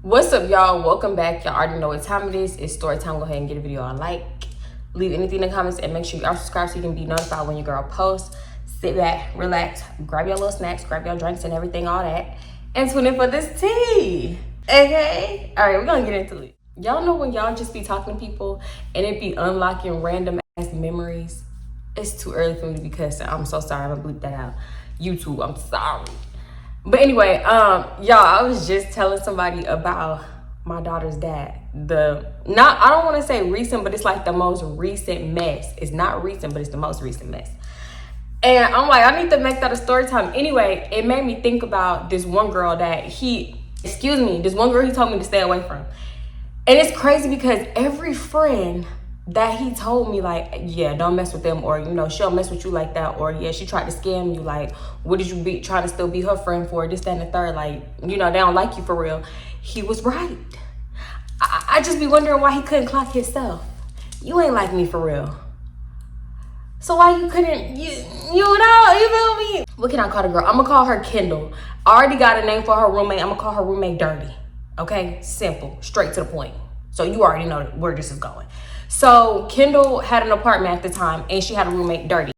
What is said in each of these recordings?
What's up, y'all? Welcome back. Y'all already know what time it is. It's story time. Go ahead and get a video a like, leave anything in the comments, and make sure you are subscribed so you can be notified when your girl posts. Sit back, relax, grab your little snacks, grab your drinks and everything, all that, and tune in for this tea. Okay? All right, we're gonna get into it. Y'all know when y'all just be talking to people and it be unlocking random ass memories? It's too early for me to be cussing. I'm so sorry. I'm gonna bleep that out. YouTube, I'm sorry. But anyway, y'all, I was just telling somebody about my daughter's dad. I don't want to say recent, but it's like the most recent mess. It's not recent, but it's the most recent mess. And I'm like, I need to make that a story time. Anyway, it made me think about this one girl that this one girl he told me to stay away from. And it's crazy because every friend that he told me, like, yeah, don't mess with them, or, you know, she'll mess with you like that, or, yeah, she tried to scam you, like, what did you be trying to still be her friend for, this, that, and the third, like, you know, they don't like you for real. He was right. I just be wondering why he couldn't clock himself. You ain't like me for real. So why you couldn't, you feel me? What can I call the girl? I'm gonna call her Kendall. I already got a name for her roommate. I'm gonna call her roommate Dirty. Okay, simple, straight to the point. So you already know where this is going. So Kendall had an apartment at the time and she had a roommate, Dirty.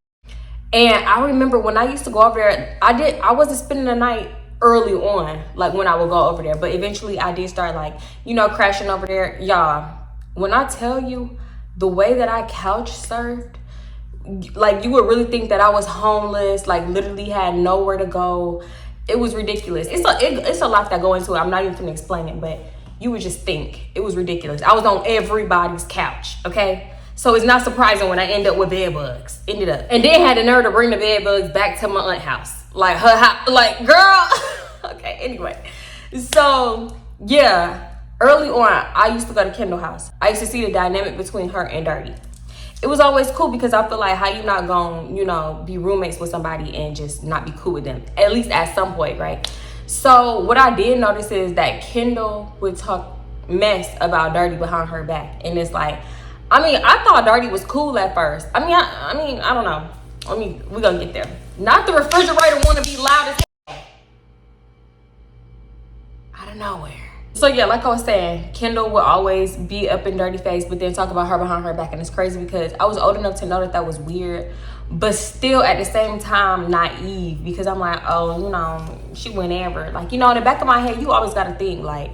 And I remember when I used to go over there, I wasn't spending the night early on, like when I would go over there, but eventually I did start, like, you know, crashing over there. Y'all, when I tell you the way that I couch surfed, like, you would really think that I was homeless, like literally had nowhere to go. It was ridiculous. It's a lot that go into it. I'm not even gonna explain it, but you would just think it was ridiculous. I was on everybody's couch, okay? So it's not surprising when I end up with bed bugs. And then had the nerve to bring the bed bugs back to my aunt's house. Like, her house, like, girl. Okay, anyway. So, yeah, early on, I used to go to Kendall's house. I used to see the dynamic between her and Dirty. It was always cool because I feel like, how you not gonna, you know, be roommates with somebody and just not be cool with them, at least at some point, right? So what I did notice is that Kendall would talk mess about Dirty behind her back. And it's like, I thought Dirty was cool at first. I don't know. We're gonna get there. Not the refrigerator wanna be loud as hell. Out of nowhere. So yeah, like I was saying, Kendall would always be up in Dirty face, but then talk about her behind her back. And it's crazy because I was old enough to know that that was weird, but still at the same time naive, because I'm like, oh, you know, she whenever. Like, you know, in the back of my head, you always got to think, like,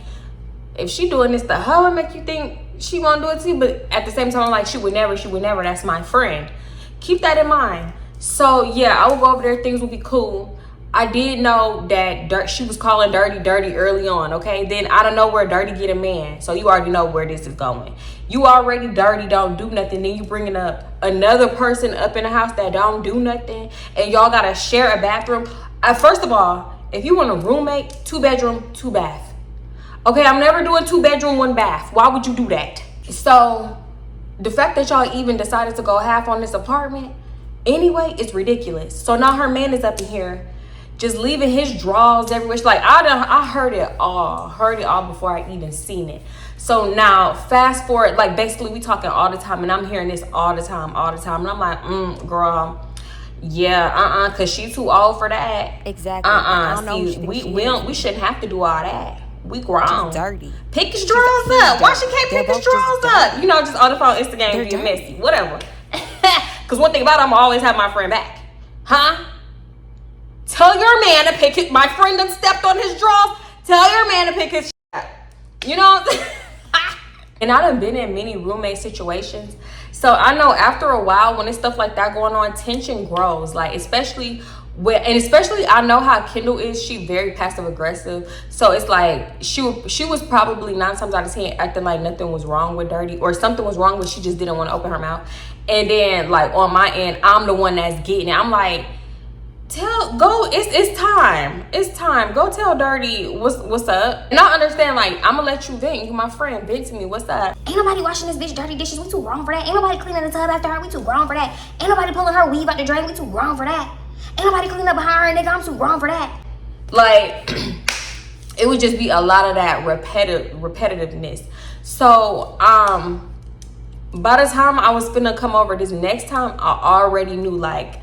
if she doing this to her, it make you think she won't do it to you. But at the same time, I'm like, she would never, that's my friend. Keep that in mind. So yeah, I would go over there, things would be cool. I did know that she was calling Dirty early on, okay? Then out of nowhere, Dirty get a man. So you already know where this is going. You already Dirty don't do nothing. Then you bringing up another person up in the house that don't do nothing. And y'all got to share a bathroom. First of all, if you want a roommate, 2-bedroom, 2-bath. Okay, I'm never doing 2-bedroom, 1-bath. Why would you do that? So the fact that y'all even decided to go half on this apartment, anyway, it's ridiculous. So now her man is up in here, just leaving his drawers everywhere. Like, I heard it all before I even seen it. So now fast forward, like, basically we talking all the time, and I'm hearing this all the time. And I'm like, girl, yeah, cause she too old for that. Exactly. See, we shouldn't have to do all that. We grown. Dirty. Pick his drawers up. Why she can't pick his drawers up? You know, just on the phone, Instagram, being messy, whatever. Cause one thing about it, I'm always have my friend back, huh? Tell your man to pick it. My friend done stepped on his drawers. Tell your man to pick his shit up. You know? And I done been in many roommate situations. So I know after a while, when it's stuff like that going on, tension grows. Like, especially I know how Kendall is. She very passive aggressive. So it's like she was probably 9 times out of 10 acting like nothing was wrong with Dirty, or something was wrong, but she just didn't want to open her mouth. And then, like, on my end, I'm the one that's getting it. I'm like, it's time. Go tell Dirty what's up. And I understand, like, I'm gonna let you vent. You my friend, vent to me. What's up? Ain't nobody washing this bitch dirty dishes. We too grown for that. Ain't nobody cleaning the tub after her. We too grown for that. Ain't nobody pulling her weave out the drain. We too grown for that. Ain't nobody cleaning up behind her, nigga. I'm too grown for that. Like, it would just be a lot of that repetitiveness. So by the time I was finna come over this next time, I already knew, like,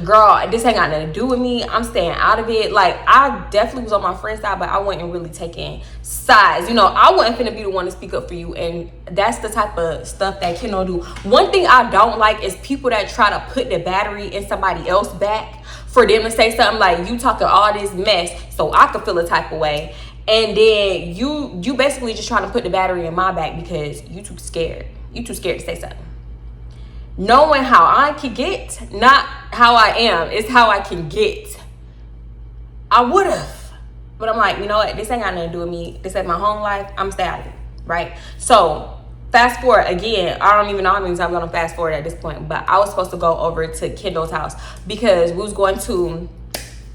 girl, this ain't got nothing to do with me. I'm staying out of it. Like, I definitely was on my friend's side, but I wasn't really taking sides. You know, I wasn't finna be the one to speak up for you. And that's the type of stuff that Kendall do. One thing I don't like is people that try to put the battery in somebody else's back for them to say something like, you talking all this mess so I could feel a type of way. And then you basically just trying to put the battery in my back because you too scared. You too scared to say something. Knowing how I can get, not how I am, it's how I can get. I would have. But I'm like, you know what? This ain't got nothing to do with me. This ain't my home life. I'm stay out of it, right? So, fast forward again. I don't even know how many times I'm going to fast forward at this point. But I was supposed to go over to Kendall's house because we was going to...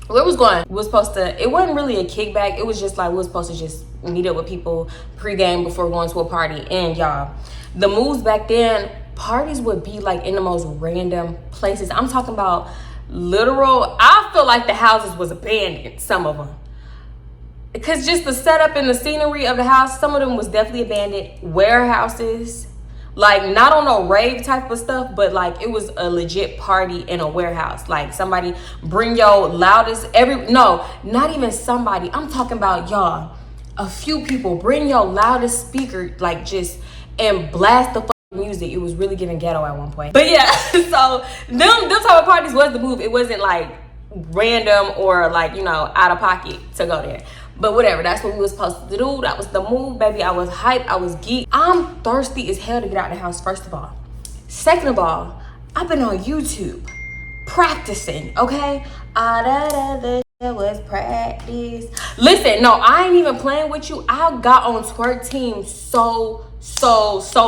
Where was going? We was supposed to... It wasn't really a kickback. It was just like we was supposed to just meet up with people pregame before going to a party. And y'all, the moves back then... Parties would be like in the most random places. I'm talking about literal. I feel like the houses was abandoned, some of them. Because just the setup and the scenery of the house, some of them was definitely abandoned. Warehouses, like not on no rave type of stuff, but like it was a legit party in a warehouse. Like somebody bring your loudest, no, not even somebody. I'm talking about y'all, a few people bring your loudest speaker, like just, and blast the music. It was really giving ghetto at one point. But yeah, so them type of parties was the move. It wasn't like random or like, you know, out of pocket to go there. But whatever, that's what we was supposed to do. That was the move, baby. I was hyped. I was geeked. I'm thirsty as hell to get out of the house, first of all. Second of all, I've been on YouTube practicing, okay? It was practice. Listen, no, I ain't even playing with you. I got on twerk team so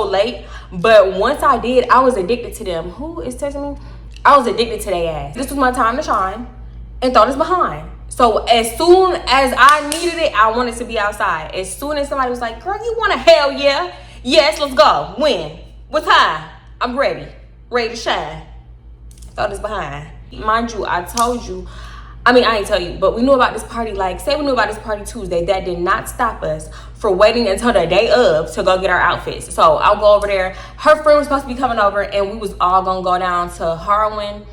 late, but once I did, I was addicted to them. Who is texting me? I was addicted to their ass. This was my time to shine and throw this behind. So as soon as I needed it, I wanted to be outside. As soon as somebody was like, girl, you want a hell yeah? Yes, let's go. When? What time? I'm ready to shine. Throw this behind. Mind you, I told you, I mean, I ain't tell you, but we knew about this party, like, say we knew about this party Tuesday. That did not stop us for waiting until the day of to go get our outfits. So I'll go over there. Her friend was supposed to be coming over, and we was all gonna go down to Harwin.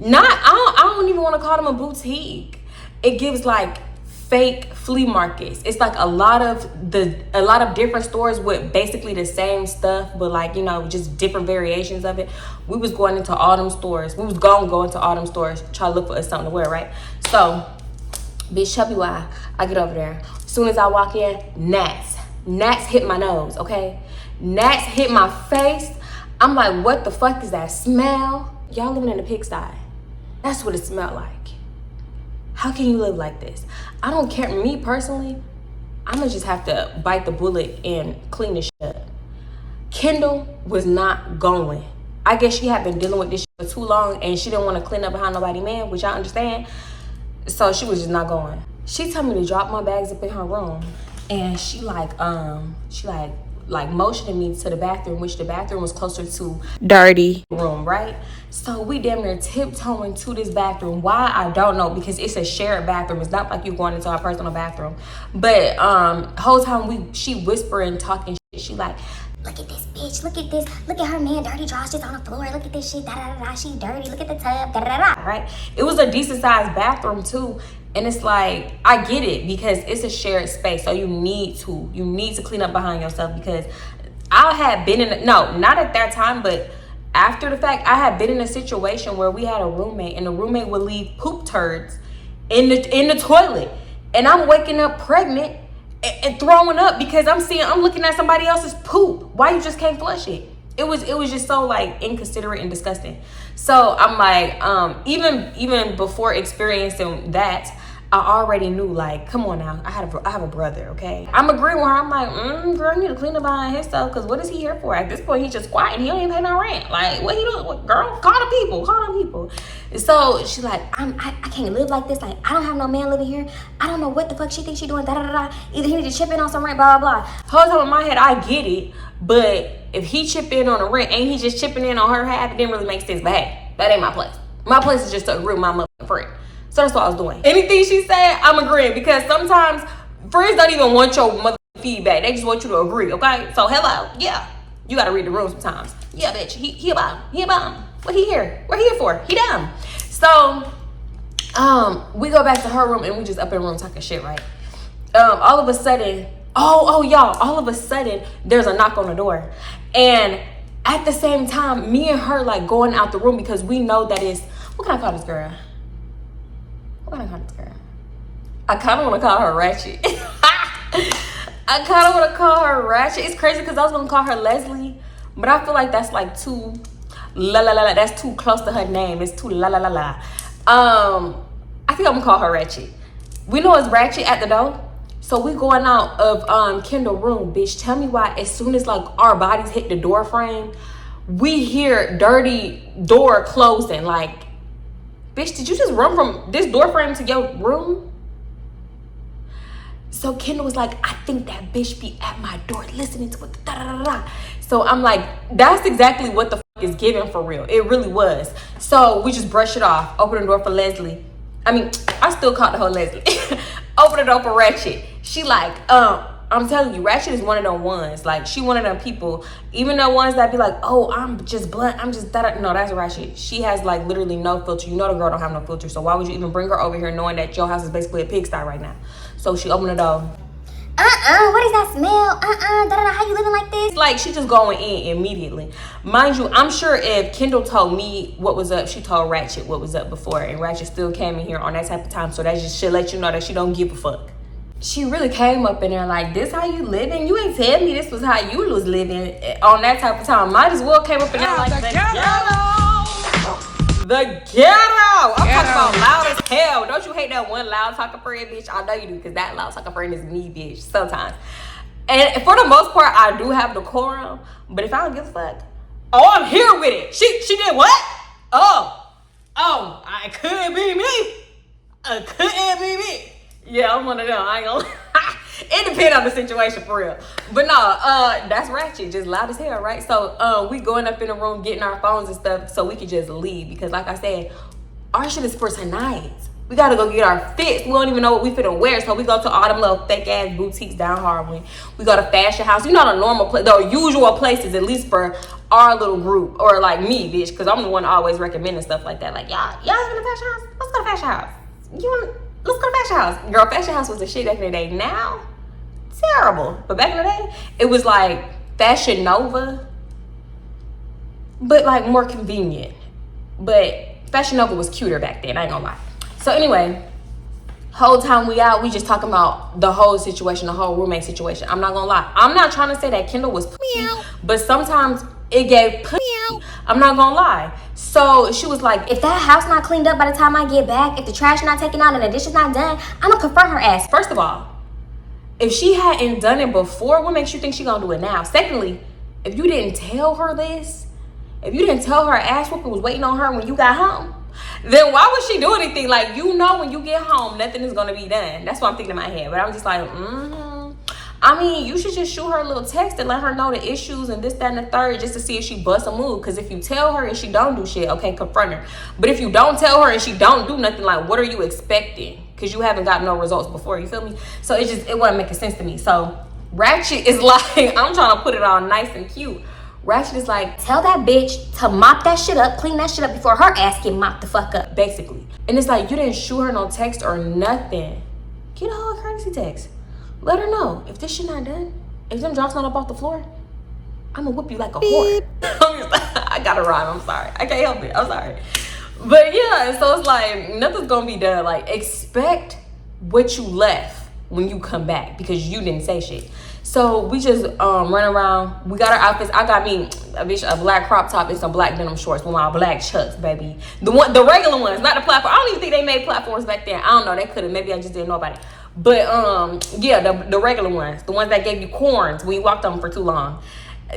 I don't even want to call them a boutique. It gives like fake flea markets. It's like a lot of different stores with basically the same stuff, but like, you know, just different variations of it. We was going into all them stores. We was gonna go into all them stores, try to look for us something to wear, right? So, bitch, chubby why I get over there. As soon as I walk in, gnats hit my nose, okay? Gnats hit my face. I'm like, what the fuck is that smell? Y'all living in a pigsty. That's what it smelled like. How can you live like this? I don't care. Me personally, I'm gonna just have to bite the bullet and clean this shit up. Kendall was not going. I guess she had been dealing with this shit for too long and she didn't want to clean up behind nobody man, which I understand. So she was just not going. She told me to drop my bags up in her room, and she motioning me to the bathroom, which the bathroom was closer to dirty room, right? So we damn near tiptoeing to this bathroom. Why? I don't know, because it's a shared bathroom. It's not like you're going into our personal bathroom. But whole time she whispering, talking shit. She like, look at this bitch, look at this, look at her man, dirty drawers just on the floor, look at this shit, da-da-da-da, she dirty, look at the tub, da-da-da-da, right? It was a decent sized bathroom too. And it's like, I get it, because it's a shared space. So you need to clean up behind yourself, because I had been not at that time, but after the fact, I had been in a situation where we had a roommate, and the roommate would leave poop turds in the toilet. And I'm waking up pregnant and throwing up because I'm looking at somebody else's poop. Why you just can't flush it? It was just so like inconsiderate and disgusting. So I'm like, even before experiencing that, I already knew, like, come on now, I have a brother, okay? I'm agreeing with her. I'm like, girl, you need to clean up behind his stuff, because what is he here for? At this point, he's just quiet. He don't even pay no rent. Like, what he doing? What, girl, call them people. So she's like, I can't live like this. Like, I don't have no man living here. I don't know what the fuck she thinks she doing, da-da-da-da. Either he need to chip in on some rent, blah, blah, blah. Whole time in my head, I get it, but if he chip in on the rent, ain't he just chipping in on her half? It didn't really make sense, but hey, that ain't my place. My place is just to agree with my motherfucking friend. So that's what I was doing. Anything she said, I'm agreeing, because sometimes friends don't even want your mother feedback. They just want you to agree, okay? So hello, yeah. You gotta read the room sometimes. Yeah, bitch, he about him. What he here? What he here for? He dumb. So, we go back to her room and we just up in the room talking shit, right? All of a sudden, y'all, all of a sudden, there's a knock on the door. And at the same time, me and her like going out the room because we know that it's, what can I call this girl? I kind of want to call her Ratchet. I kind of want to call her Ratchet. It's crazy because I was going to call her Leslie, but I feel like that's like too that's too close to her name. It's too la. I think I'm gonna call her Ratchet. We know it's Ratchet at the door, so we going out of Kendall's room. Bitch, tell me why as soon as like our bodies hit the door frame, we hear dirty door closing. Like, bitch, did you just run from this door frame to your room? So Kendall was like, I think that bitch be at my door listening to what da. So I'm like, that's exactly what the fuck is given for real. It really was. So we just brush it off. Open the door for Leslie. I mean, I still called the whole Leslie. Open the door for Ratchet. She like, I'm telling you, Ratchet is one of them ones. Like, she one of them people. Even the ones that be like, oh, I'm just blunt. I'm just that. No, that's Ratchet. She has like literally no filter. You know the girl don't have no filter. So why would you even bring her over here knowing that your house is basically a pigsty right now? So she opened the door. What is that smell? How you living like this? Like, she just going in immediately. Mind you, I'm sure if Kendall told me what was up, she told Ratchet what was up before. And Ratchet still came in here on that type of time. So that just should let you know that she don't give a fuck. She really came up in there like, this how you living? You ain't tell me this was how you was living on that type of time. Might as well came up in there like, the ghetto. I'm talking about loud as hell. Don't you hate that one loud talking friend, bitch? I know you do, because that loud talking friend is me, bitch, sometimes. And for the most part, I do have decorum. But if I don't give a fuck, I'm here with it. She did what? I couldn't be me. Yeah, I'm one of them. I ain't gonna lie. It depends on the situation for real. But no, that's Ratchet, just loud as hell, right? So we going up in the room getting our phones and stuff so we could just leave. Because like I said, our shit is for tonight. We gotta go get our fits. We don't even know what we finna wear. So we go to all them little fake ass boutiques down Harlem. We go to Fashion House. You know the normal place, the usual places, at least for our little group. Or like me, bitch, because I'm the one always recommending stuff like that. Like, y'all in the Fashion House? Let's go to Fashion House. Let's go to Fashion House. Girl, Fashion House was the shit back in the day. Now, terrible. But back in the day, it was like Fashion Nova, but like more convenient. But Fashion Nova was cuter back then, I ain't gonna lie. So anyway, whole time we out, we just talking about the whole situation, the whole roommate situation. I'm not gonna lie. I'm not trying to say that Kendall was pussy, but sometimes it gave pussy. I'm not gonna lie. So she was like, if that house not cleaned up by the time I get back, if the trash not taken out and the dishes not done, I'm gonna confront her ass. First of all, if she hadn't done it before, what makes you think she gonna do it now? Secondly, if you didn't tell her this, if you didn't tell her ass whooping was waiting on her when you got home, then why would she do anything? Like, you know, when you get home, nothing is gonna be done. That's what I'm thinking in my head. But I'm just like, I mean, you should just shoot her a little text and let her know the issues and this, that, and the third, just to see if she busts a move. Because if you tell her and she don't do shit, okay, confront her. But if you don't tell her and she don't do nothing, like, what are you expecting? Because you haven't got no results before, you feel me? So it wasn't making sense to me. So Ratchet is like, I'm trying to put it all nice and cute. Ratchet is like, tell that bitch to mop that shit up, clean that shit up before her ass get mopped the fuck up. Basically. And it's like, you didn't shoot her no text or nothing. Get her a courtesy text. Let her know, if this shit not done, if them drops not up off the floor, I'm gonna whoop you like a whore. I gotta rhyme, I'm sorry. I can't help it, I'm sorry. But yeah, so it's like, nothing's gonna be done. Like, expect what you left when you come back because you didn't say shit. So we just run around. We got our outfits. I got me a black crop top and some black denim shorts with my black chucks, baby. The regular ones, not the platform. I don't even think they made platforms back then. I don't know, they could have. Maybe I just didn't know about it. But yeah, the regular ones, the ones that gave you corns when you walked on them for too long.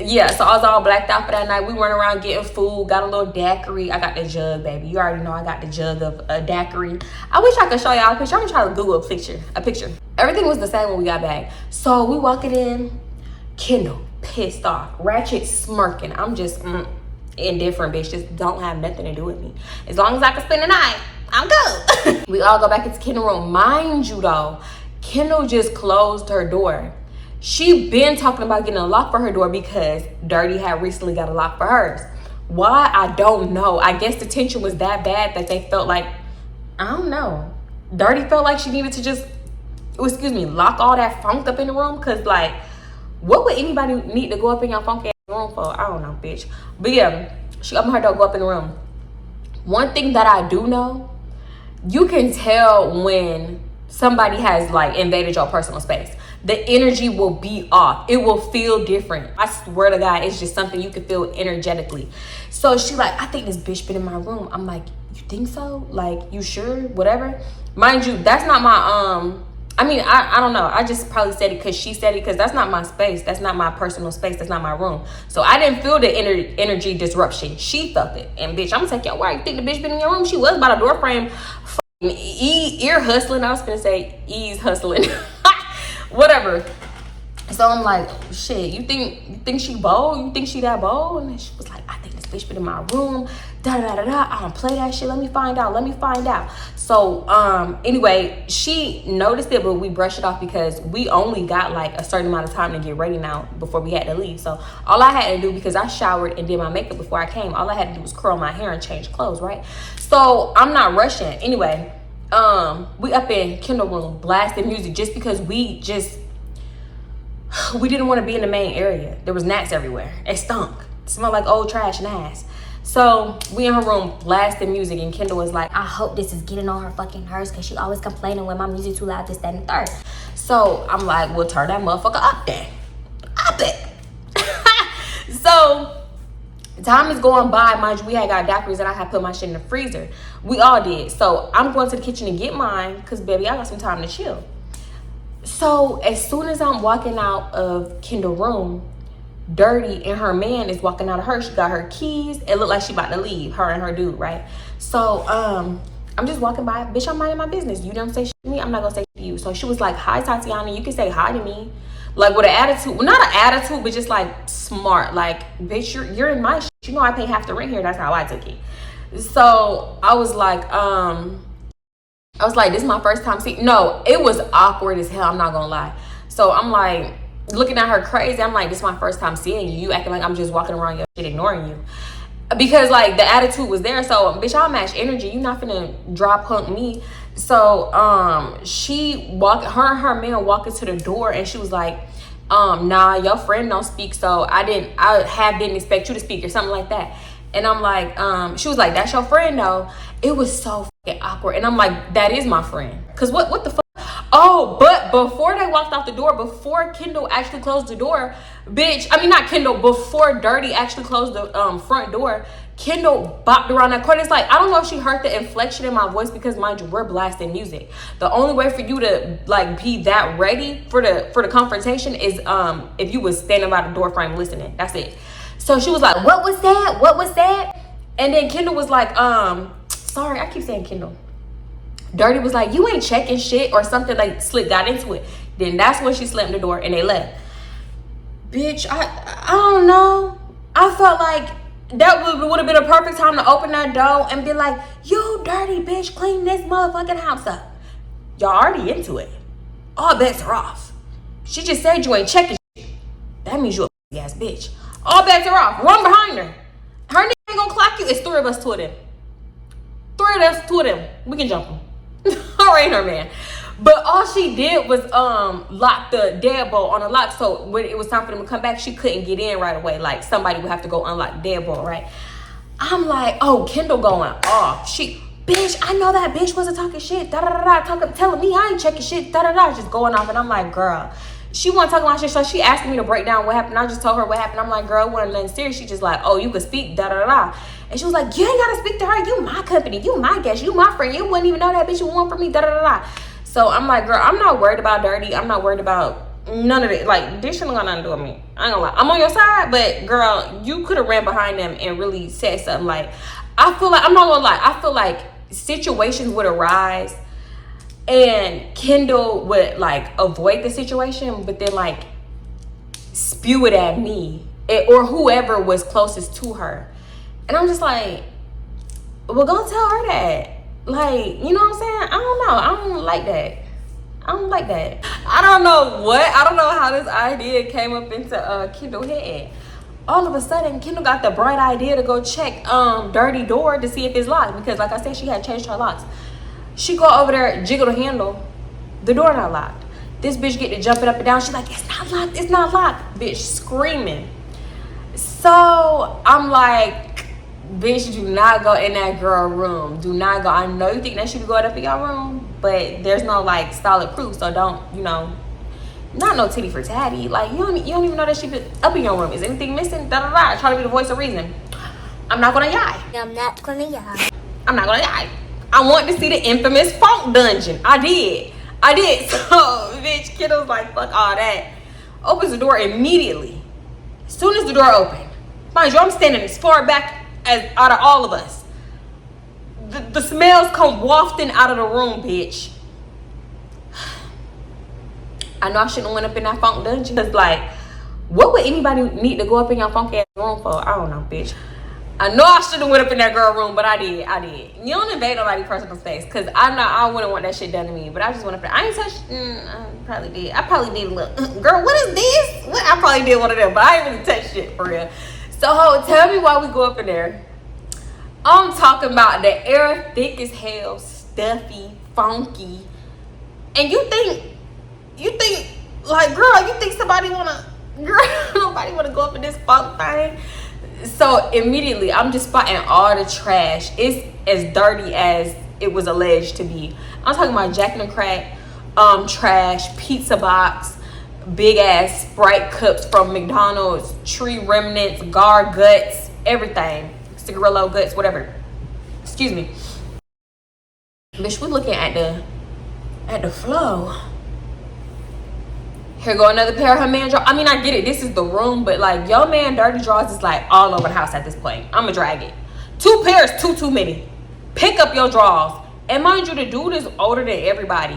Yeah, so I was all blacked out for that night. We went around getting food, got a little daiquiri. I got the jug, baby. You already know I got the jug of a daiquiri. I wish I could show y'all a picture. I'm gonna try to Google a picture. Everything was the same when we got back. So we walking in, Kendall pissed off, Ratchet smirking. I'm just indifferent, bitch. Just don't have nothing to do with me. As long as I can spend the night, I'm good. We all go back into Kendall's room. Mind you though, Kendall just closed her door. She been talking about getting a lock for her door because Dirty had recently got a lock for hers. Why? I don't know. I guess the tension was that bad that they felt like, I don't know. Dirty felt like she needed to just, lock all that funk up in the room. Cause like, what would anybody need to go up in your funky ass room for? I don't know, bitch. But yeah, she opened her door, go up in the room. One thing that I do know, you can tell when somebody has like invaded your personal space. The energy will be off. It will feel different. I swear to God, it's just something you can feel energetically. So she like, I think this bitch been in my room. I'm like, you think so? Like, you sure? Whatever. Mind you, that's not my, I don't know. I just probably said it because she said it, because that's not my space. That's not my personal space. That's not my room. So I didn't feel the energy disruption. She felt it. And bitch, I'm gonna take y'all, why you think the bitch been in your room? She was by the door frame, ear hustling. I was gonna say ease hustling. Whatever. So I'm like, shit, you think she bold? You think she that bold? And she was like, I think this bitch been in my room. Da da da da. I don't play that shit. Let me find out. So anyway, she noticed it, but we brushed it off because we only got like a certain amount of time to get ready now before we had to leave. So all I had to do, because I showered and did my makeup before I came, all I had to do was curl my hair and change clothes, right? So I'm not rushing. Anyway, we up in Kendall room blasting music just because we didn't want to be in the main area. There was gnats everywhere. It stunk. It smelled like old trash and ass. So we in her room blasting music, and Kendall was like, I hope this is getting on her fucking nerves, because she always complaining when my music too loud, this, that, and the third. So I'm like, well, turn that motherfucker up then. Up it. So time is going by. Mind you, we had got daiquiris and I had put my shit in the freezer. We all did. So I'm going to the kitchen to get mine because, baby, I got some time to chill. So as soon as I'm walking out of Kendall's room, Dirty and her man is walking out of her. She got her keys. It looked like she about to leave, her and her dude, right? So I'm just walking by. Bitch, I'm minding my business. You don't say shit to me, I'm not gonna say shit to you. So she was like, hi, Tatiana, you can say hi to me. Like with an attitude, well, not an attitude, but just like smart. Like, bitch, you're in my shit. You know I pay half the rent here. That's how I took it. So I was like, this is my first time seeing. No, it was awkward as hell, I'm not gonna lie. So I'm like, looking at her crazy. I'm like, this is my first time seeing you. You acting like I'm just walking around your shit ignoring you. Because like the attitude was there. So bitch, I'll match energy. You not finna drop punk me. So her man walked into the door and she was like, nah, your friend don't speak, so I didn't expect you to speak or something like that. And I'm like, she was like, that's your friend though. It was so fucking awkward. And I'm like, that is my friend. Cause what the fuck? Oh, but before they walked out the door, before Kendall actually closed the door, not Kendall, before Dirty actually closed the front door, Kendall bopped around that corner. It's like, I don't know if she heard the inflection in my voice, because mind you, we're blasting music. The only way for you to like be that ready for the confrontation is if you was standing by the door frame listening. That's it. So she was like, what was that? And then Kendall was like, sorry, I keep saying Kendall. Dirty was like, you ain't checking shit or something, like Slick got into it. Then that's when she slammed the door and they left. Bitch, I don't know. I felt like that would have been a perfect time to open that door and be like, you dirty bitch, clean this motherfucking house up. Y'all already into it. All bets are off. She just said you ain't checking shit. That means you a ass bitch. All bets are off. Run behind her. Her nigga ain't gonna clock you. It's three of us, two of them. Two of them. We can jump them. All right, her man. But all she did was lock the deadbolt on a lock. So when it was time for them to come back, she couldn't get in right away. Like somebody would have to go unlock the deadbolt, right? I'm like, oh, Kendall going off. Bitch, I know that bitch wasn't talking shit. Telling me I ain't checking shit. Just going off. And I'm like, girl, she wasn't talking about shit. So she asked me to break down what happened. I just told her what happened. I'm like, girl, it wasn't nothing serious. She just like, oh, you could speak. And she was like, you ain't gotta speak to her. You my company. You my guest. You my friend. You wouldn't even know that bitch. You want from me. So I'm like, girl, I'm not worried about Dirty. I'm not worried about none of it. Like, this shit ain't got nothing to do with me. I ain't gonna lie. I'm on your side, but girl, you could have ran behind them and really said something. Like, I feel like, I'm not gonna lie, I feel like situations would arise and Kendall would like avoid the situation, but then like spew it at me or whoever was closest to her. And I'm just like, well, go tell her that. Like, you know what I'm saying? I don't know. I don't like that. I don't know how this idea came up into Kendall's head. all of a sudden, Kendall got the bright idea to go check dirty door to see if it's locked, because like I said, she had changed her locks. She go over there, jiggle the handle, the door not locked. This bitch get to jumping up and down. She's like, it's not locked, it's not locked. Bitch screaming. So I'm like, bitch, do not go in that girl room. Do not go. I know you think that she be going up in your room, but there's no like solid proof. So don't, you know, not no titty for tatty. Like you don't even know that she be up in your room. Is anything missing? Da da da. Trying to be the voice of reason. I'm not gonna lie. I'm not gonna lie. I'm not gonna lie. I want to see the infamous funk dungeon. I did. So bitch, kiddo's like, fuck all that. Opens the door immediately. As soon as the door opened, mind you, I'm standing as far back as out of all of us. The smells come wafting out of the room, bitch. I know I shouldn't have went up in that funk dungeon. Cause like, what would anybody need to go up in your funky ass room for? I don't know, bitch. I know I should have went up in that girl room, but I did. You don't invade nobody's personal space, cause I wouldn't want that shit done to me. But I just went up there. I ain't touched. I probably did. Look, girl, what is this? What? I probably did one of them, but I ain't really touched shit for real. So tell me why we go up in there. I'm talking about the air thick as hell, stuffy, funky, and you think like, girl, you think nobody wanna go up in this funk thing? So immediately I'm just spotting all the trash. It's as dirty as it was alleged to be. I'm talking about Jack and the Crack trash, pizza box, big ass Sprite cups from McDonald's, tree remnants, guard guts, everything, cigarillo guts, whatever. Excuse me. Bitch, we're looking at the flow. Here go another pair of her man drawers. I mean, I get it. This is the room, but like, your man dirty drawers is like all over the house at this point. I'ma drag it. 2 pairs, too many. Pick up your drawers. And mind you, the dude is older than everybody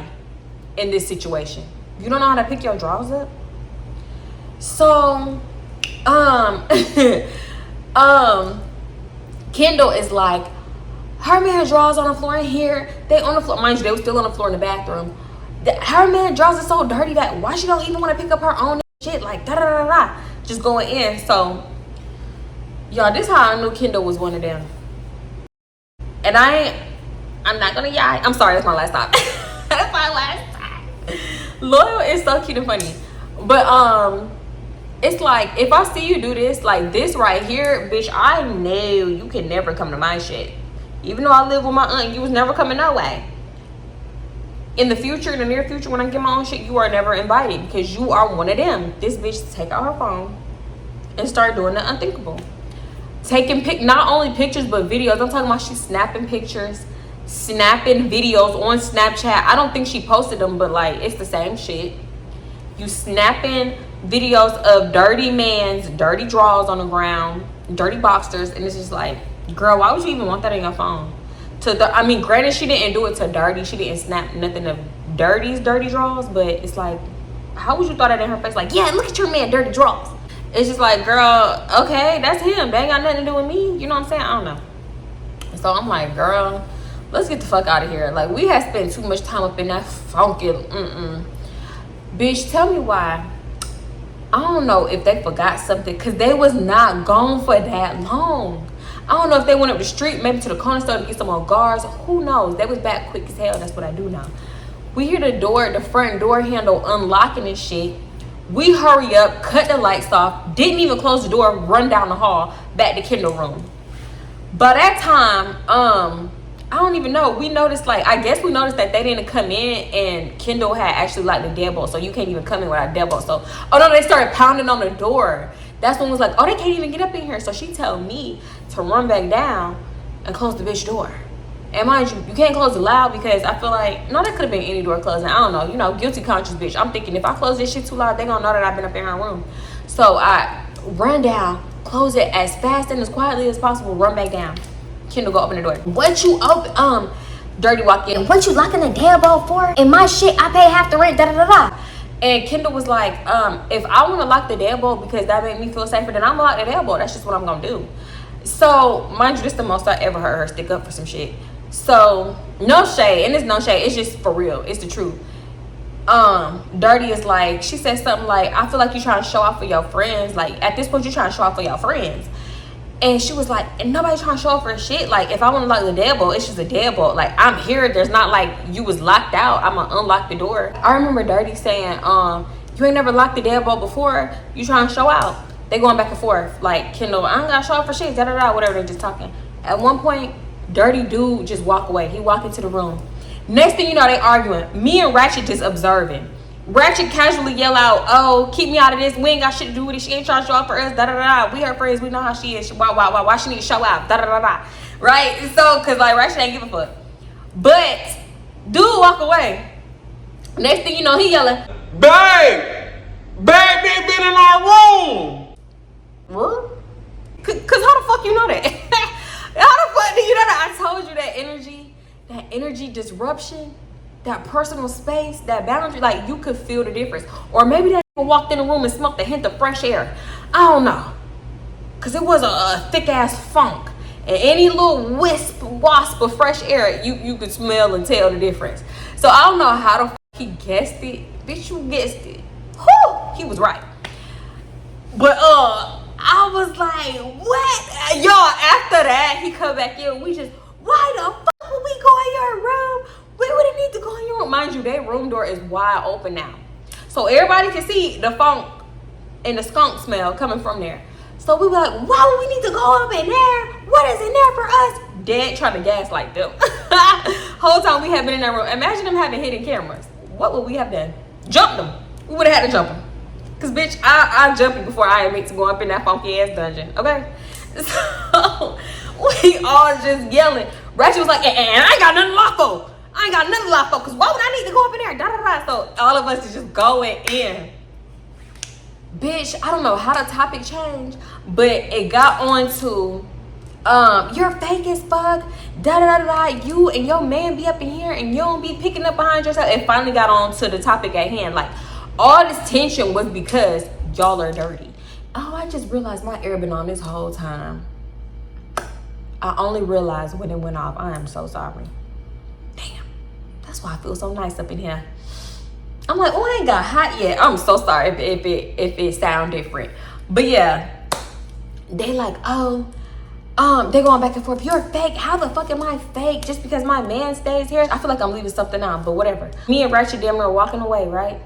in this situation. You don't know how to pick your drawers up? So, Kendall is like, her man drawers on the floor in here. They on the floor. Mind you, they were still on the floor in the bathroom. Her man drawers is so dirty that why she don't even want to pick up her own shit, like da da da da, just going in. So y'all, this how I knew Kendall was one of them. And I'm not gonna lie. I'm sorry, that's my last time. That's my last time. Loyal is so cute and funny, but it's like, if I see you do this, like this right here, bitch, I know you can never come to my shit. Even though I live with my aunt, you was never coming no way. In the future, in the near future, when I get my own shit, you are never invited, because you are one of them. This bitch take out her phone and start doing the unthinkable. Taking not only pictures, but videos. I'm talking about she's snapping pictures, snapping videos on Snapchat. I don't think she posted them, but like, it's the same shit. You snapping videos of dirty man's dirty drawers on the ground, dirty boxers, and it's just like, girl, why would you even want that on your phone? I mean, granted, she didn't do it to dirty. She didn't snap nothing of dirty drawers, but it's like, how would you throw that in her face? Like, yeah, look at your man, dirty drawers. It's just like, girl, okay, that's him. They ain't got nothing to do with me. You know what I'm saying? I don't know. So I'm like, girl, let's get the fuck out of here. Like, we had spent too much time up in that funky, Bitch, tell me why. I don't know if they forgot something, because they was not gone for that long. I don't know if they went up the street, maybe to the corner store to get some more guards. Who knows? They was back quick as hell. That's what I do know. We hear the front door handle unlocking and shit. We hurry up, cut the lights off, didn't even close the door, run down the hall, back to Kendall's room. By that time, I don't even know. We noticed, like, I guess we noticed that they didn't come in, and Kendall had actually locked the deadbolt, so you can't even come in without a deadbolt. So, oh no, they started pounding on the door. That's when it was like, oh, they can't even get up in here. So she told me to run back down and close the bitch door. And mind you, you can't close it loud, because I feel like, no, that could have been any door closing. I don't know, you know, guilty conscious bitch. I'm thinking, if I close this shit too loud, they gonna know that I've been up in her room. So I run down, close it as fast and as quietly as possible, run back down. Kendall go open the door. What you open, Dirty walk in. What you locking the deadbolt for? In my shit, I pay half the rent, da da da da. And Kendall was like, if I want to lock the deadbolt because that made me feel safer, then I'm gonna lock the deadbolt. That's just what I'm gonna do. So, mind you, this is the most I ever heard her stick up for some shit. So, no shade, and it's no shade, it's just for real, it's the truth. Dirty is like, she said something like, I feel like you're trying to show off for your friends. Like, at this point, you're trying to show off for your friends. And she was like, and nobody's trying to show off for shit. Like, if I want to lock the deadbolt, it's just a deadbolt. Like, I'm here. There's not like you was locked out. I'm gonna unlock the door. I remember Dirty saying, you ain't never locked the deadbolt before. You trying to show out. They going back and forth. Like, Kendall, I ain't gotta show off for shit. Da da da. Whatever. They're just talking. At one point, Dirty dude just walk away. He walk into the room. Next thing you know, they arguing. Me and Ratchet just observing. Ratchet casually yell out, oh, keep me out of this. We ain't got shit to do with it. She ain't trying to show up for us. Da da da. We her friends. We know how she is. Why she need to show out? Da da da da. Right? So, cause like Ratchet ain't give a fuck. But dude walk away. Next thing you know, he yelling, Babe, they been in our room. what? Cause how the fuck you know that? How the fuck do you know that? I told you that energy disruption. That personal space, that boundary, like you could feel the difference. Or maybe that nigga walked in the room and smelled a hint of fresh air. I don't know. Cause it was a thick ass funk. And any little wasp of fresh air, you could smell and tell the difference. So I don't know how the fuck he guessed it. Bitch, you guessed it. Whew, he was right. But I was like, what? Y'all, after that, he come back in. We just, why the fuck would we go in your room? We wouldn't need to go in your room. Mind you, their room door is wide open now. So everybody can see the funk and the skunk smell coming from there. So we were like, why would we need to go up in there? What is in there for us? Dad trying to gaslight them. Whole time we have been in that room. Imagine them having hidden cameras. What would we have done? Jumped them. We would have had to jump them. Cause bitch, I jump you before I admit to go up in that funky ass dungeon. Okay? So we all just yelling. Ratchet was like, and I ain't got nothing locked for. I ain't got nothing locked for, because why would I need to go up in there? Da, da, da. So all of us is just going in. Bitch, I don't know how the topic changed, but it got on to, you're fake as fuck. Da, da, da, da. You and your man be up in here and you don't be picking up behind yourself. It finally got on to the topic at hand. Like, all this tension was because y'all are dirty. Oh, I just realized my air been on this whole time. I only realized when it went off. I am so sorry. That's why I feel so nice up in here. I'm like, oh, I ain't got hot yet. I'm so sorry if it sound different. But yeah, they like, oh, they going back and forth. You're fake. How the fuck am I fake? Just because my man stays here? I feel like I'm leaving something out, but whatever. Me and Ratchet damn near walking away, right?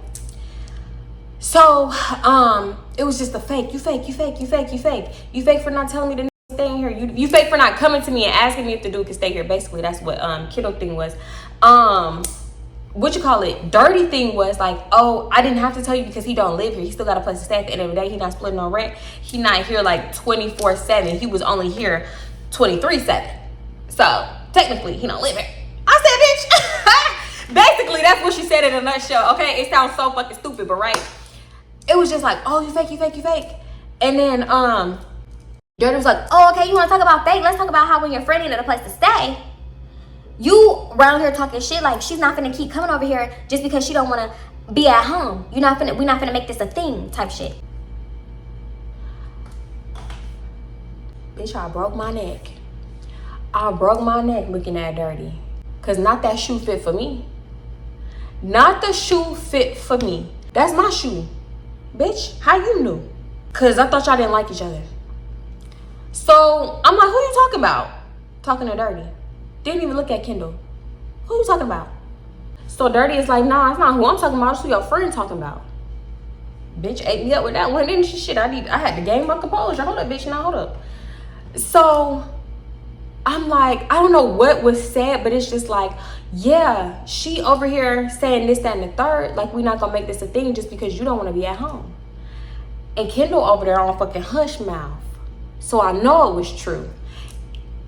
So, it was just a fake. You fake, you fake, you fake, you fake. You fake for not telling me to stay in here. You fake for not coming to me and asking me if the dude could stay here. Basically, that's what Kiddo thing was. What you call it? Dirty thing was like, oh, I didn't have to tell you because he don't live here. He still got a place to stay at the end of the day. He not splitting no rent. He not here like 24/7. He was only here 23/7. So technically, he don't live here. I said, bitch. Basically, that's what she said in a nutshell. Okay, it sounds so fucking stupid, but right. It was just like, oh, you fake, you fake, you fake. And then Dirty was like, oh, okay, you want to talk about fake? Let's talk about how when your friend needed a place to stay, you around here talking shit like she's not finna keep coming over here just because she don't want to be at home. We're not finna make this a thing type shit. Bitch, I broke my neck. I broke my neck looking at Dirty. Cause not that shoe fit for me. Not the shoe fit for me. That's my shoe. Bitch, how you knew? Cause I thought y'all didn't like each other. So I'm like, who you talking about? Talking to Dirty. Didn't even look at Kendall. Who you talking about? So Dirty is like, nah, it's not who I'm talking about. It's who your friend talking about. Bitch ate me up with that one, didn't she? Shit, I had to gain my composure. Hold up, bitch. Now hold up. So I'm like, I don't know what was said, but it's just like, yeah, she over here saying this, that, and the third. Like, we're not gonna make this a thing just because you don't want to be at home. And Kendall over there on fucking hush mouth. So I know it was true.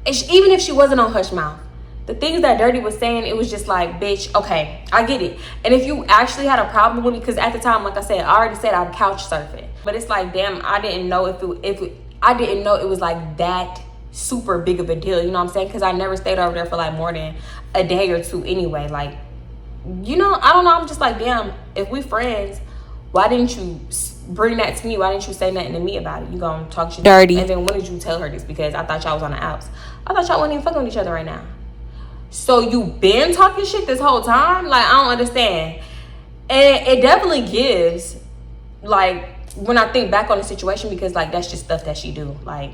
Even if she wasn't on hush mouth, the things that Dirty was saying, it was just like, bitch, okay, I get it. And if you actually had a problem with me, because at the time, like I said, I already said I'm couch surfing. But it's like, damn, I didn't know I didn't know it was like that super big of a deal. You know what I'm saying? Because I never stayed over there for like more than a day or two anyway. Like, you know, I don't know. I'm just like, damn, if we friends, why didn't you bring that to me? Why didn't you say nothing to me about it? You gonna talk shit dirty. And then when did you tell her this? Because I thought y'all was on the outs. I thought y'all wasn't even fucking with each other right now. So you been talking shit this whole time? Like, I don't understand. And it definitely gives, like, when I think back on the situation, because like that's just stuff that she do. Like,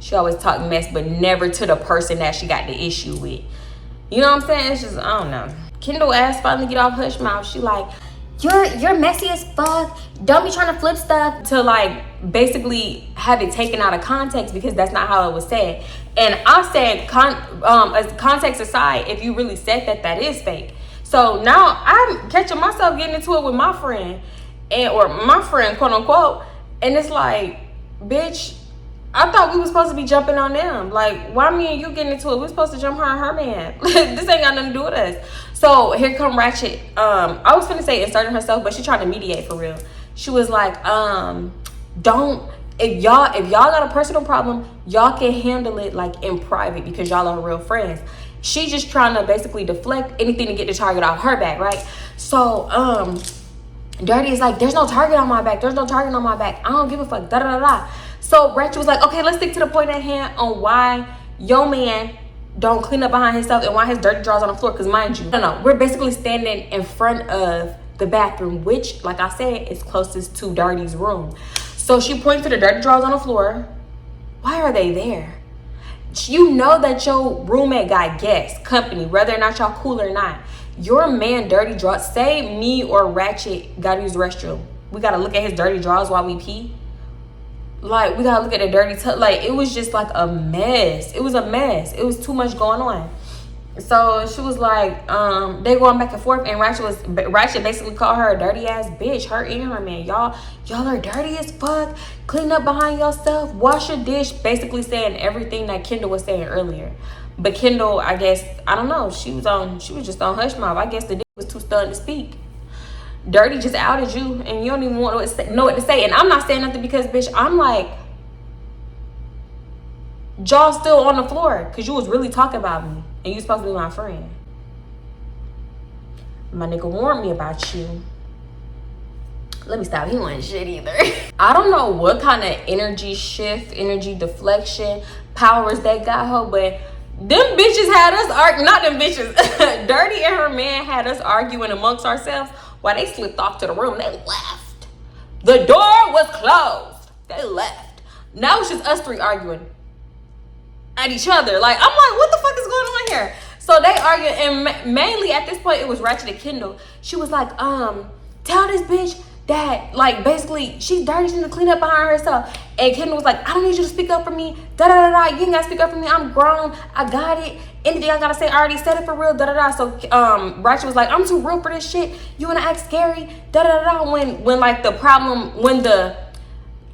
she always talk mess, but never to the person that she got the issue with. You know what I'm saying? It's just, I don't know. Kendall ass finally get off hush mouth. She like, you're messy as fuck. Don't be trying to flip stuff, to like basically have it taken out of context, because that's not how it was said. And I said, as context aside, if you really said that, that is fake. So now I'm catching myself getting into it with my friend, or my friend, quote unquote, and it's like, bitch, I thought we were supposed to be jumping on them. Like, why me and you getting into it? We're supposed to jump her and her man. This ain't got nothing to do with us. So here come Ratchet. I was finna say inserting herself, but she tried to mediate for real. She was like, if y'all got a personal problem, y'all can handle it like in private, because y'all are real friends. She just trying to basically deflect anything to get the target off her back, right? So Dirty is like, there's no target on my back. There's no target on my back. I don't give a fuck. Da da da da. So Ratchet was like, okay, let's stick to the point at hand on why your man don't clean up behind himself and why his dirty drawers on the floor. Because mind you, no, we're basically standing in front of the bathroom, which, like I said, is closest to Dirty's room. So she points to the dirty drawers on the floor. Why are they there? You know that your roommate got guests, company, whether or not y'all cool or not. Your man dirty drawers, say me or Ratchet gotta use the restroom, we gotta look at his dirty drawers while we pee. Like, we gotta look at the dirty like, it was just like a mess. It was a mess. It was too much going on. So she was like, they going back and forth, and Ratchet basically called her a dirty ass bitch, her and her man. Y'all are dirty as fuck. Clean up behind yourself. Wash your dish. Basically saying everything that Kendall was saying earlier. But Kendall, I guess, I don't know. She was just on hush mouth. I guess the dick was too stunned to speak. Dirty just outed you, and you don't even want to know what to say. And I'm not saying nothing because, bitch, I'm like, jaw still on the floor because you was really talking about me, and you supposed to be my friend. My nigga warned me about you. Let me stop. He wasn't shit either. I don't know what kind of energy shift, energy deflection powers they got her, but them bitches had us arguing. Not them bitches. Dirty and her man had us arguing amongst ourselves while they slipped off to the room. They left. The door was closed. They left. Now it's just us three arguing at each other. Like, I'm like, what the fuck is going on here? So they argued, and mainly at this point it was Ratchet and Kendall. She was like, tell this bitch that, like, basically she's dirty, she need to clean up behind herself. And Kendall was like, I don't need you to speak up for me. Da da da da. You ain't gotta speak up for me. I'm grown. I got it. Anything I gotta say, I already said it for real. Da da da. So Ratchet was like, I'm too real for this shit. You wanna act scary? Da da da da. When like the problem, when the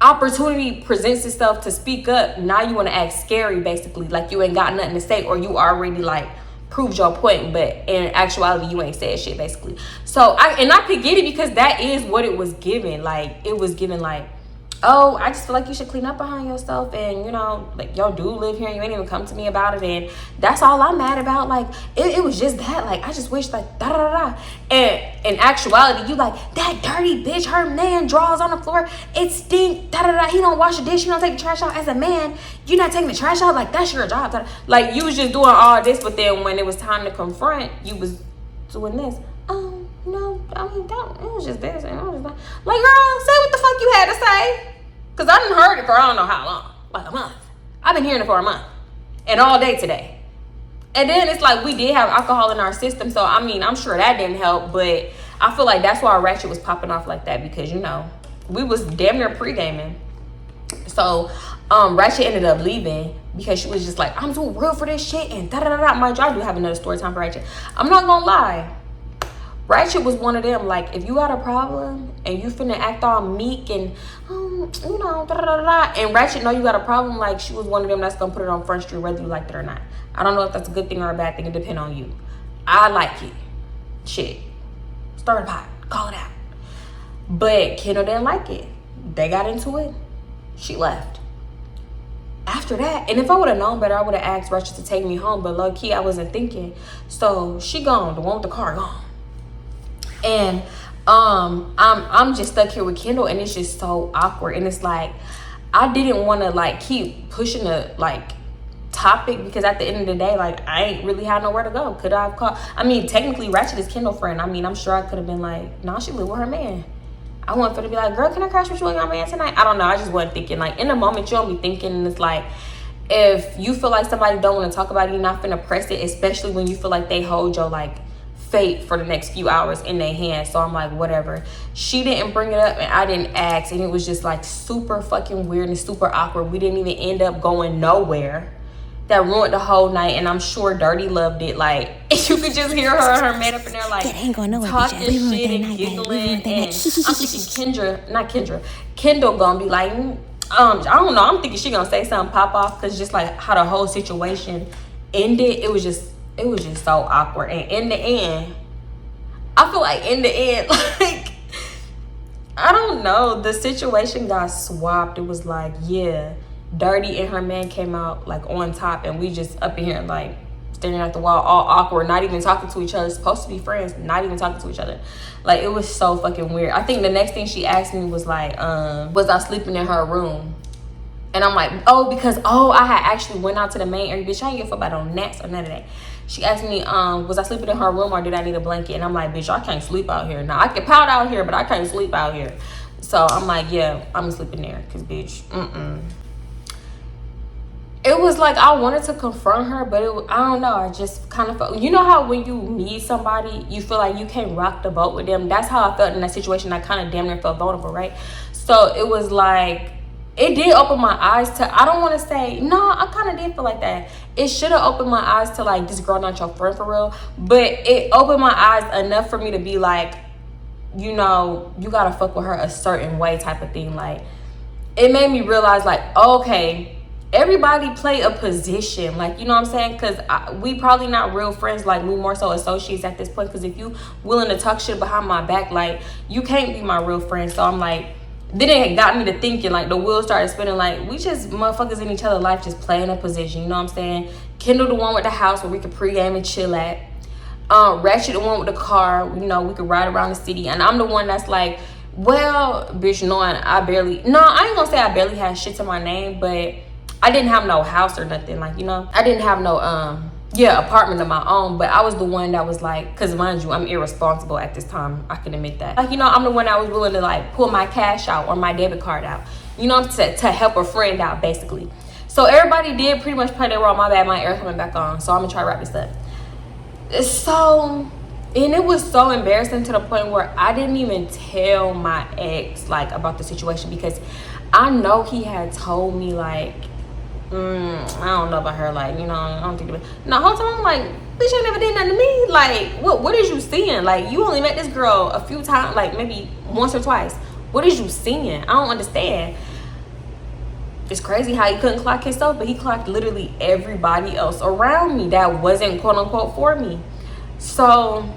opportunity presents itself to speak up, now you wanna act scary, basically, like you ain't got nothing to say, or you already like proved your point, but in actuality you ain't said shit, basically. So I could get it, because that is what it was given. Like, it was given like, oh, I just feel like you should clean up behind yourself, and you know, like, y'all do live here and you ain't even come to me about it, and that's all I'm mad about. Like, it was just that, like, I just wish, like, da da da da. And in actuality, you like, that dirty bitch, her man draws on the floor, it stink, da da da. He don't wash the dish, he don't take the trash out. As a man, you're not taking the trash out, like, that's your job. Like, you was just doing all this, but then when it was time to confront, you was doing this. No, I mean, it was just this, and I was like, girl, say what the fuck you had to say. Because I done heard it for I don't know how long. Like a month. I've been hearing it for a month. And all day today. And then it's like, we did have alcohol in our system. So, I mean, I'm sure that didn't help. But I feel like that's why Ratchet was popping off like that. Because, you know, we was damn near pre-gaming. So, Ratchet ended up leaving because she was just like, I'm too real for this shit. And da-da-da-da. Mind you, I do have another story time for Ratchet. I'm not going to lie. Ratchet was one of them, like, if you got a problem and you finna act all meek and, you know, da-da-da-da, and Ratchet know you got a problem, like, she was one of them that's gonna put it on Front Street whether you liked it or not. I don't know if that's a good thing or a bad thing. It depends on you. I like it. Shit. Stir the pot. Call it out. But Kendall didn't like it. They got into it. She left. After that, and if I would have known better, I would have asked Ratchet to take me home, but low-key, I wasn't thinking. So, she gone. The one with the car gone. And I'm just stuck here with Kendall, and it's just so awkward. And it's like, I didn't want to like keep pushing the like topic, because at the end of the day, like, I ain't really had nowhere to go. Could I have called? I mean, technically, Ratchet is Kendall's friend. I mean, I'm sure I could have been like, nah, she live with her man. I want her to be like, girl, can I crash with you and your man tonight? I don't know. I just wasn't thinking. Like, in the moment, you don't be thinking, and it's like, if you feel like somebody don't want to talk about it, you're not finna press it, especially when you feel like they hold your, like, fate for the next few hours in their hands. So I'm like, whatever. She didn't bring it up and I didn't ask, and it was just like super fucking weird and super awkward. We didn't even end up going nowhere. That ruined the whole night, and I'm sure Dirty loved it. Like, you could just hear her and her man up in there, like, talking shit and giggling. And I'm thinking Kendall gonna be like, I don't know. I'm thinking she gonna say something, pop off, because just like how the whole situation ended, it was just so awkward. And in the end, I feel like like, I don't know, the situation got swapped. It was like, yeah, Dirty and her man came out like on top, and we just up in here like staring at the wall, all awkward, not even talking to each other. Supposed to be friends, not even talking to each other. Like, it was so fucking weird. I think the next thing she asked me was like, was I sleeping in her room? And I'm like, because I had actually went out to the main area. Bitch, I ain't give a fuck about no gnats or none of that. She asked me, was I sleeping in her room or did I need a blanket? And I'm like, bitch, I can't sleep out here. Now, I can pout out here, but I can't sleep out here. So I'm like, yeah, I'm sleeping there. Because, bitch, It was like I wanted to confront her, but I don't know. I just kind of felt, you know how when you need somebody, you feel like you can't rock the boat with them? That's how I felt in that situation. I kind of damn near felt vulnerable, right? So it was like, it did open my eyes to, I don't want to say, no, I kind of did feel like that. It should have opened my eyes to like, this girl not your friend for real. But it opened my eyes enough for me to be like, you know, you got to fuck with her a certain way type of thing. Like, it made me realize like, okay, everybody play a position, like, you know what I'm saying? Because we probably not real friends. Like, we more so associates at this point. Because if you willing to talk shit behind my back, like, you can't be my real friend. So I'm like, then it got me to thinking, like, the wheels started spinning. Like, we just motherfuckers in each other's life just playing a position, you know what I'm saying? Kendall the one with the house where we could pregame and chill at. Ratchet the one with the car, you know, we could ride around the city. And I'm the one that's like, well, bitch, knowing I ain't gonna say I barely had shit to my name, but I didn't have no house or nothing, like, you know, I didn't have no apartment of my own. But I was the one that was like, because mind you, I'm irresponsible at this time, I can admit that. Like, you know, I'm the one that was willing to like pull my cash out or my debit card out, you know, to help a friend out basically. So everybody did pretty much play their role. My bad, my air coming back on, so I'm gonna try to wrap this up. So, and it was so embarrassing to the point where I didn't even tell my ex like about the situation, because I know he had told me like, I don't know about her, like, you know, I don't think the whole time I'm like, bitch, you never did nothing to me. Like, what is you seeing? Like, you only met this girl a few times, like maybe once or twice. What is you seeing? I don't understand. It's crazy how he couldn't clock himself, but he clocked literally everybody else around me that wasn't quote unquote for me. So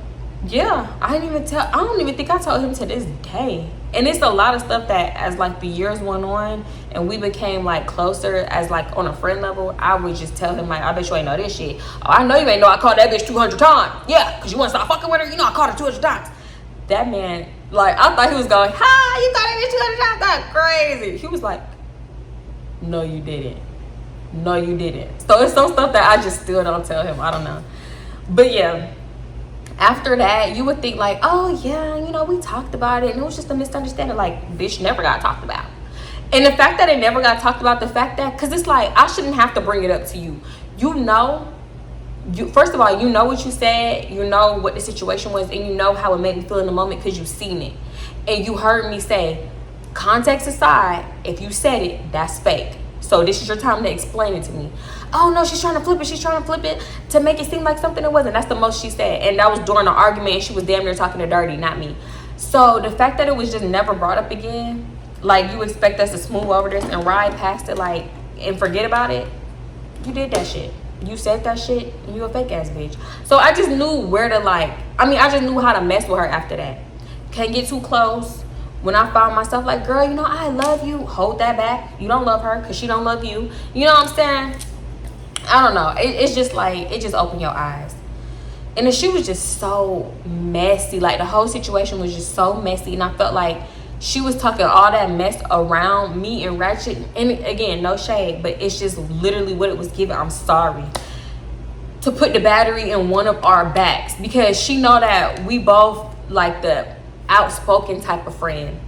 yeah, I don't even think I told him to this day. And it's a lot of stuff that as like the years went on and we became like closer as like on a friend level, I would just tell him like, I bet you ain't know this shit. Oh, I know you ain't know I called that bitch 200 times. Yeah, because you want to stop fucking with her. You know I called her 200 times. That man, like, I thought he was going, ha, you called that bitch 200 times? That's crazy. He was like, no, you didn't. No, you didn't. So it's some stuff that I just still don't tell him. I don't know. But yeah. After that, you would think like, oh yeah, you know, we talked about it and it was just a misunderstanding. Like, bitch, never got talked about. And the fact that it never got talked about, the fact that, because it's like, I shouldn't have to bring it up to you. You know, first of all, you know what you said, you know what the situation was, and you know how it made me feel in the moment because you've seen it. And you heard me say, context aside, if you said it, that's fake. So this is your time to explain it to me. Oh no, she's trying to flip it. She's trying to flip it to make it seem like something it wasn't. That's the most she said. And that was during the argument, and she was damn near talking to Dirty, not me. So the fact that it was just never brought up again, like you expect us to smooth over this and ride past it, like, and forget about it. You did that shit. You said that shit, and you a fake ass bitch. So I just knew where to I just knew how to mess with her after that. Can't get too close. When I found myself like, girl, you know, I love you. Hold that back. You don't love her because she don't love you. You know what I'm saying? I don't know. It's just like, it just opened your eyes. And she was just so messy. Like, the whole situation was just so messy. And I felt like she was talking all that mess around me and Ratchet. And again, no shade, but it's just literally what it was given. I'm sorry. To put the battery in one of our backs, because she know that we both like the outspoken type of friend,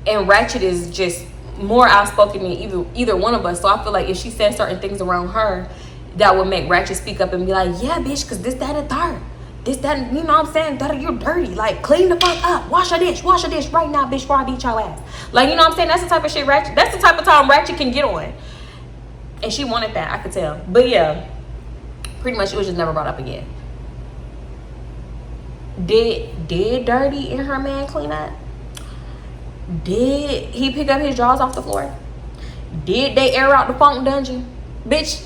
and Ratchet is just more outspoken than either one of us. So I feel like if she said certain things around her, that would make Ratchet speak up and be like, yeah, bitch, because this, that, and third. This, that, you know what I'm saying? That, you're dirty. Like, clean the fuck up. Wash your dish right now, bitch, before I beat your ass. Like, you know what I'm saying? That's the type of shit Ratchet, that's the type of time Ratchet can get on. And she wanted that, I could tell. But yeah, pretty much it was just never brought up again. Did Dirty and her man clean up? Did he pick up his drawers off the floor? Did they air out the funk dungeon? Bitch.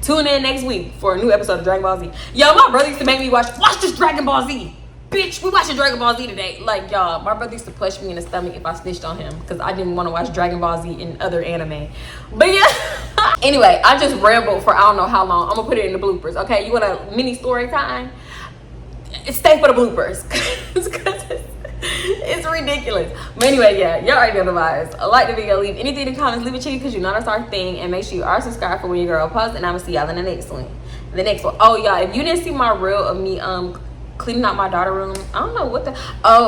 Tune in next week for a new episode of Dragon Ball Z. Yo, my brother used to make me watch this Dragon Ball Z. Bitch, we watching Dragon Ball Z today. Like, y'all, my brother used to punch me in the stomach if I snitched on him because I didn't want to watch Dragon Ball Z and other anime. But yeah. Anyway, I just rambled for I don't know how long. I'm going to put it in the bloopers, okay? You want a mini story time? Stay for the bloopers. It's ridiculous. But anyway, yeah, y'all already know the vibes. Like the video, leave anything in the comments, leave a check because you know that's our thing, and make sure you are subscribed for when your girl posts, and I'm gonna see y'all in the next one. Oh, y'all, if you didn't see my reel of me cleaning out my daughter room, I don't know what the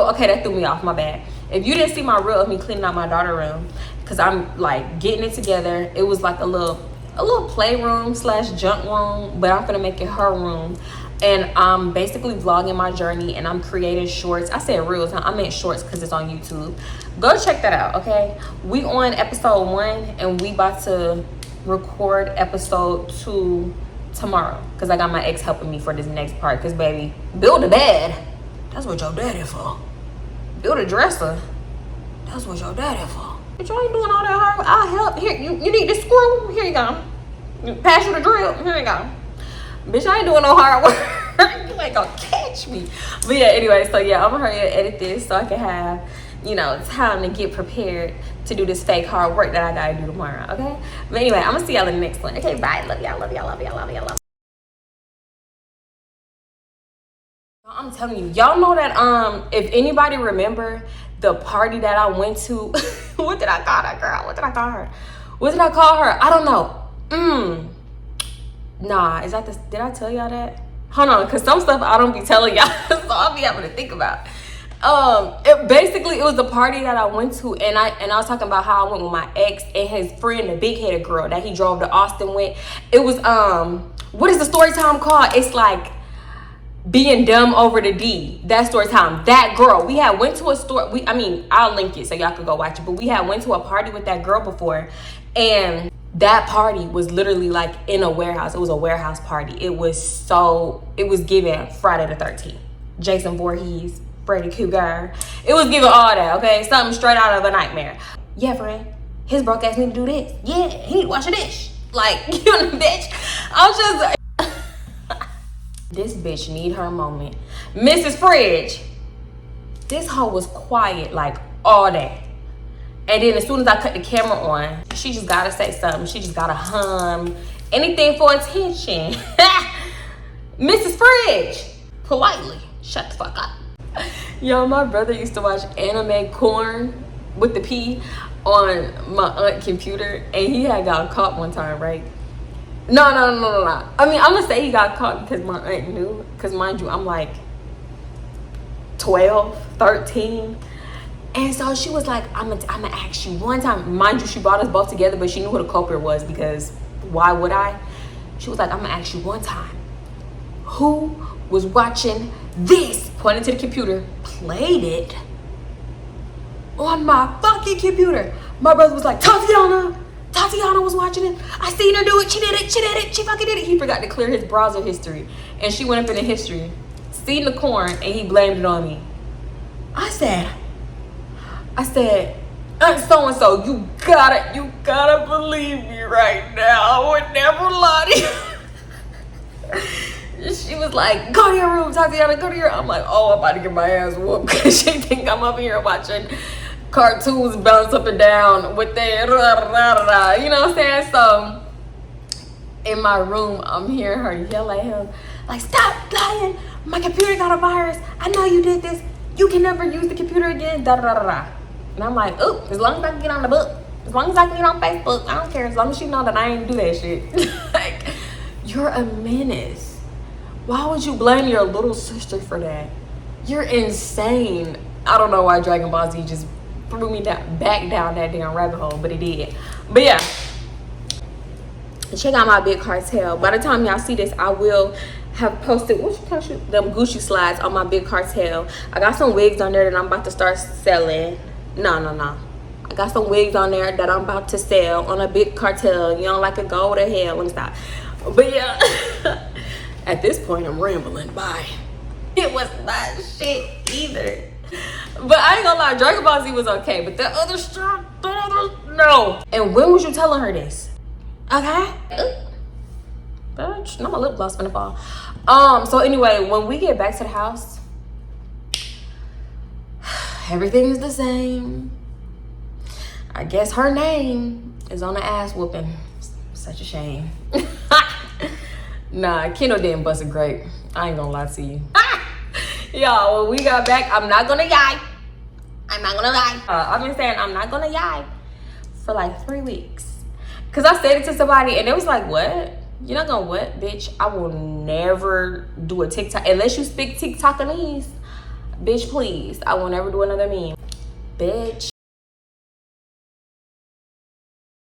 okay, that threw me off, my bad. If you didn't see my reel of me cleaning out my daughter room, because I'm like getting it together, it was like a little playroom / junk room, but I'm gonna make it her room. And I'm basically vlogging my journey, and I'm creating shorts. I said reels, I meant shorts because it's on YouTube. Go check that out, okay? We on episode 1, and we about to record episode 2 tomorrow because I got my ex helping me for this next part. Because baby, build a bed, that's what your daddy for. Build a dresser, that's what your daddy for. But y'all ain't doing all that hard. I'll help. Here, you need this screw, here you go. Pass you the drill, here you go. Bitch, I ain't doing no hard work. You ain't gonna catch me. But yeah, anyway, so yeah, I'm gonna hurry and edit this so I can have, you know, time to get prepared to do this fake hard work that I gotta do tomorrow, okay? But anyway, I'm gonna see y'all in the next one. Okay, bye. Love y'all, love y'all, love y'all, love y'all, love y'all. I'm telling you, y'all know that if anybody remember the party that I went to, what did I call that girl? What did I call her? What did I call her? I don't know. Nah, is that the, did I tell y'all that? Hold on, because some stuff I don't be telling y'all, so I'll be having to think about. It was a party that I went to, and I was talking about how I went with my ex and his friend, the big-headed girl that he drove to Austin with. It was, what is the story time called? It's like being dumb over the D. That story time. That girl, we had went to a store. I'll link it so y'all can go watch it. But we had went to a party with that girl before, and that party was literally like in a warehouse. It was a warehouse party. It was given Friday the 13th. Jason Voorhees, Freddy Krueger. It was given all that, okay? Something straight out of a nightmare. Yeah, friend. His broke ass need to do this. Yeah, he need to wash a dish. Like, you know, bitch. I was just this bitch need her moment. Mrs. Fridge. This hoe was quiet like all day. And then as soon as I cut the camera on, she just gotta say something. She just gotta hum. Anything for attention. Mrs. Fridge. Politely. Shut the fuck up. Yo, my brother used to watch anime corn with the P on my aunt's computer. And he had got caught one time, right? No. I mean, I'm gonna say he got caught because my aunt knew. Because mind you, I'm like 12, 13. And so she was like, I'm gonna ask you one time. Mind you, she brought us both together, but she knew who the culprit was because why would I? She was like, I'm gonna ask you one time. Who was watching this? Pointing to the computer, played it on my fucking computer. My brother was like, Tatiana was watching it. I seen her do it. She did it. She fucking did it. He forgot to clear his browser history. And she went up in the history, seen the corn, and he blamed it on me. I said, Aunt so-and-so, you gotta believe me right now. I would never lie to you. She was like, go to your room, Tatiana, go to your room. I'm like, oh, I'm about to get my ass whooped because she think I'm up here watching cartoons bounce up and down with their you know what I'm saying? So in my room, I'm hearing her yell at him, like, stop lying. My computer got a virus. I know you did this. you can never use the computer again, da da da da. And I'm like, oh, as long as I can get on the book, as long as I can get on Facebook, I don't care. As long as she know that I ain't do that shit. Like, you're a menace. Why would you blame your little sister for that? You're insane. I don't know why Dragon Ball Z just threw me back down that damn rabbit hole, but it did. But yeah, check out my big cartel. By the time y'all see this, I will have posted them Gucci slides on my big cartel. I got some wigs on there that I'm about to start selling. No. I got some wigs on there that I'm about to sell on a big cartel. You don't like it, go to hell. Let me stop. But yeah, at this point, I'm rambling. Bye. It was not shit either. But I ain't gonna lie, Dragon Ball Z was okay. But the other stuff, no. And when was you telling her this? Okay. Bitch, no, my lip gloss finna fall. So anyway, when we get back to the house, everything is the same. I guess her name is on the ass whooping. Such a shame. Nah, Keno didn't bust a grape. I ain't gonna lie to you. Y'all, when we got back, I'm not gonna lie. I'm not gonna lie. I've been saying I'm not gonna lie for like 3 weeks. Cause I said it to somebody and it was like, what? You're not gonna what, bitch? I will never do a TikTok unless you speak TikTokanese. Bitch, please. I will never do another meme. Bitch.